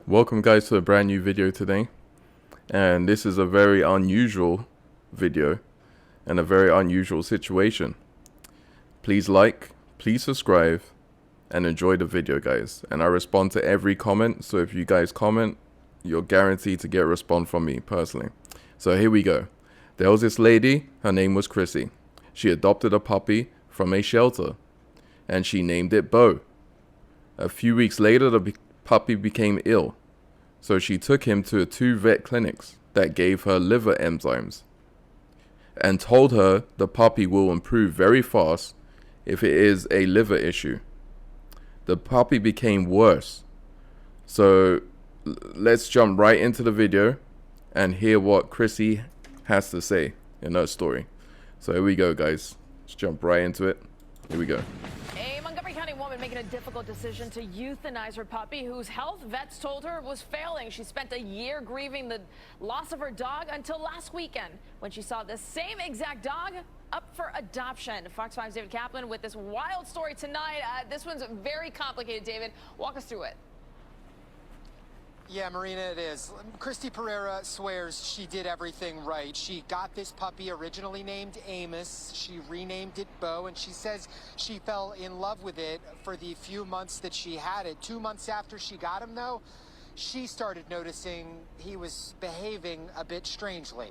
Welcome guys to a brand new video today, and this is a very unusual video and a very unusual situation. Please like, please subscribe, and enjoy the video guys. And I respond to every comment, so if you guys comment, you're guaranteed to get a response from me personally. So here we go. There was this lady, her name was Chrissy. She adopted a puppy from a shelter and she named it Bo. A few weeks later, the puppy became ill, so she took him to 2 vet clinics that gave her liver enzymes and told her the puppy will improve very fast if it is a liver issue. The puppy became worse. So let's jump right into the video and hear what Chrissy has to say in her story. So here we go guys, let's jump right into it. Here we go. A Montgomery County woman making a difficult decision to euthanize her puppy, whose health vets told her was failing. She spent a year grieving the loss of her dog until last weekend when she saw the same exact dog up for adoption. Fox 5's David Kaplan with this wild story tonight. This one's very complicated. David, walk us through it. Yeah, Marina, it is. Christy Pereira swears she did everything right. She got this puppy originally named Amos. She renamed it Bo, and she says she fell in love with it for the few months that she had it. 2 months after she got him, though, she started noticing he was behaving a bit strangely.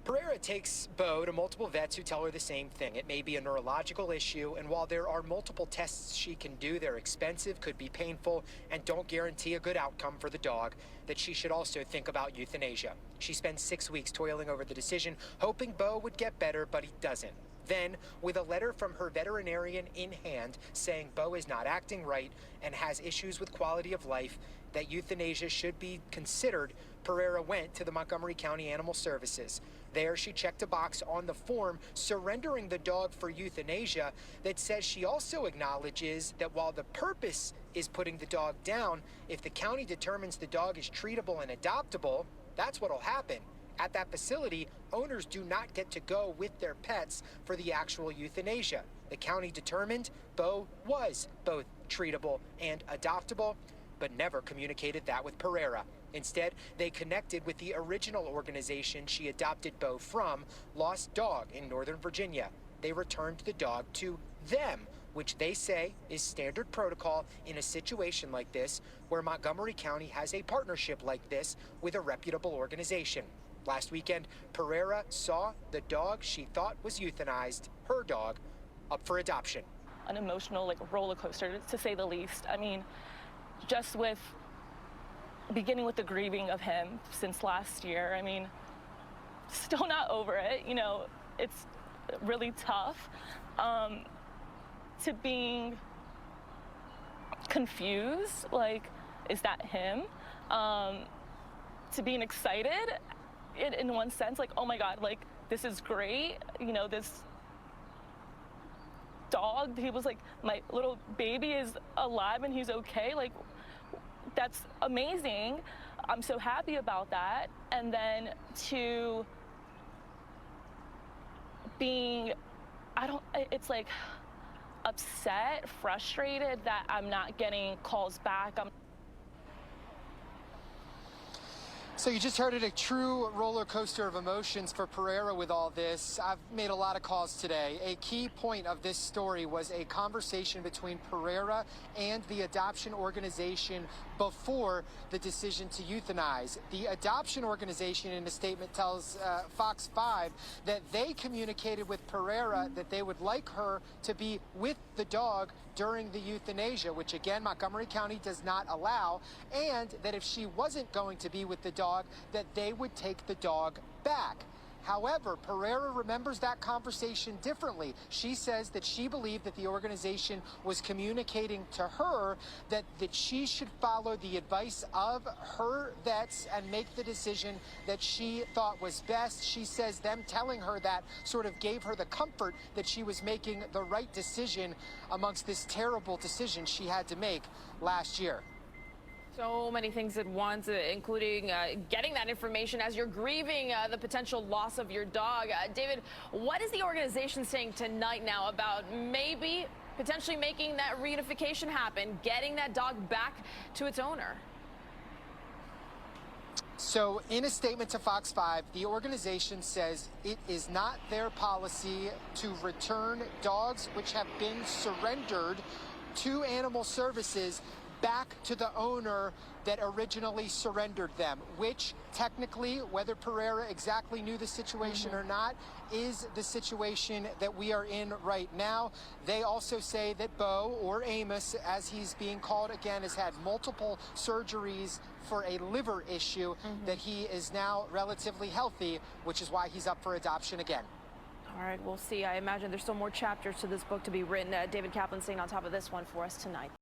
Pereira takes Bo to multiple vets who tell her the same thing. It may be a neurological issue, and while there are multiple tests she can do, they're expensive, could be painful, and don't guarantee a good outcome for the dog, that she should also think about euthanasia. She spends 6 weeks toiling over the decision, hoping Bo would get better, but he doesn't. Then, with a letter from her veterinarian in hand saying Bo is not acting right and has issues with quality of life, that euthanasia should be considered, Pereira went to the Montgomery County Animal Services. There, she checked a box on the form surrendering the dog for euthanasia that says she also acknowledges that while the purpose is putting the dog down, if the county determines the dog is treatable and adoptable, that's what'll happen. At that facility, owners do not get to go with their pets for the actual euthanasia. The county determined Bo was both treatable and adoptable, but never communicated that with Pereira. Instead, they connected with the original organization she adopted Bo from, Lost Dog in Northern Virginia. They returned the dog to them, which they say is standard protocol in a situation like this, where Montgomery County has a partnership like this with a reputable organization. Last weekend, Pereira saw the dog she thought was euthanized, her dog, up for adoption. An emotional roller coaster, to say the least. I mean, just with beginning with the grieving of him since last year, I mean, still not over it. You know, it's really tough. To being confused, is that him? To being excited, in one sense, oh my God, this is great. You know, this dog, he was my little baby is alive and he's okay. That's amazing. I'm so happy about that. And then to being, it's upset, frustrated that I'm not getting calls back. So you just heard it, a true roller coaster of emotions for Pereira with all this. I've made a lot of calls today. A key point of this story was a conversation between Pereira and the adoption organization before the decision to euthanize. The adoption organization in a statement tells Fox 5 that they communicated with Pereira that they would like her to be with the dog during the euthanasia, which again, Montgomery County does not allow, and that if she wasn't going to be with the dog, that they would take the dog back. However, Pereira remembers that conversation differently. She says that she believed that the organization was communicating to her that she should follow the advice of her vets and make the decision that she thought was best. She says them telling her that sort of gave her the comfort that she was making the right decision amongst this terrible decision she had to make last year. So many things at once, including getting that information as you're grieving the potential loss of your dog. David, what is the organization saying tonight now about maybe potentially making that reunification happen, getting that dog back to its owner. So in a statement to Fox 5, the organization says it is not their policy to return dogs which have been surrendered to animal services back to the owner that originally surrendered them, which technically, whether Pereira exactly knew the situation or not, is the situation that we are in right now. They also say that Bo, or Amos, as he's being called again, has had multiple surgeries for a liver issue, that he is now relatively healthy, which is why he's up for adoption again. All right, we'll see. I imagine there's still more chapters to this book to be written. David Kaplan staying on top of this one for us tonight.